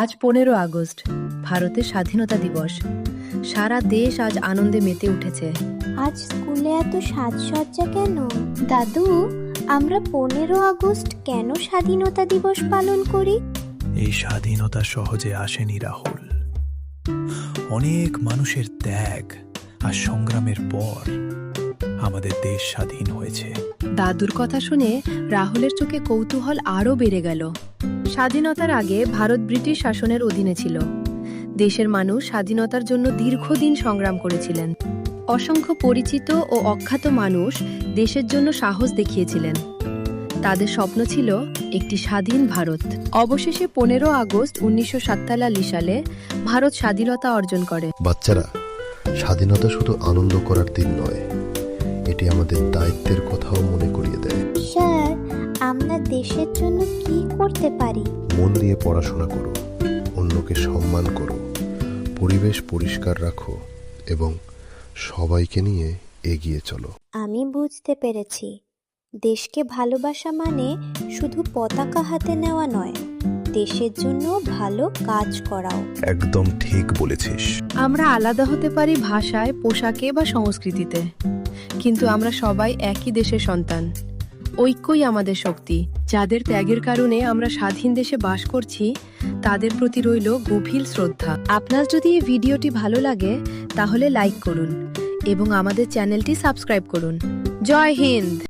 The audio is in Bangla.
আজ 15 আগস্ট, ভারতের স্বাধীনতা দিবস। সারা দেশ আজ আনন্দে মেতে উঠেছে। আজ স্কুলে এত সাজসজ্জা কেন? দাদু, আমরা 15 আগস্ট কেন স্বাধীনতা দিবস পালন করি? এই স্বাধীনতা সহজে আসেনি রাহুল। অনেক মানুষের ত্যাগ আর সংগ্রামের পর আমাদের দেশ স্বাধীন হয়েছে। দাদুর কথা শুনে রাহুলের চোখে কৌতূহল আরও বেড়ে গেল। স্বাধীনতার আগে ভারত ব্রিটিশ শাসনের অধীনে ছিল। দেশের মানুষ স্বাধীনতার জন্য দীর্ঘদিন সংগ্রাম করেছিলেন। অসংখ্য পরিচিত ও অখ্যাত মানুষ দেশের জন্য সাহস দেখিয়েছিলেন। তাদের স্বপ্ন ছিল একটি স্বাধীন ভারত। অবশেষে 15 আগস্ট 1947 সালে ভারত স্বাধীনতা অর্জন করে। বাচ্চারা, স্বাধীনতা শুধু আনন্দ করার দিন নয়, এটি আমাদের দায়িত্বের কথাও মনে করিয়ে দেয়। স্যার, আমরা দেশের জন্য কি করতে পারি? মন দিয়ে পড়াশোনা করো, অন্যকে সম্মান করো, পরিবেশ পরিষ্কার রাখো এবং সবাইকে নিয়ে এগিয়ে চলো। আমি বুঝতে পেরেছি, দেশকে ভালোবাসা মানে শুধু পতাকা হাতে নেওয়া নয়, দেশের জন্য ভালো কাজ করাও। একদম ঠিক বলেছিস। আমরা আলাদা হতে পারি ভাষায়, পোশাকে বা সংস্কৃতিতে, কিন্তু আমরা সবাই একই দেশের সন্তান। ঐক্যই আমাদের শক্তি। যাদের ত্যাগের কারণে আমরা স্বাধীন দেশে বাস করছি, তাদের প্রতি রইল গভীর শ্রদ্ধা। আপনার যদি এই ভিডিওটি ভালো লাগে তাহলে লাইক করুন এবং আমাদের চ্যানেলটি সাবস্ক্রাইব করুন। জয় হিন্দ।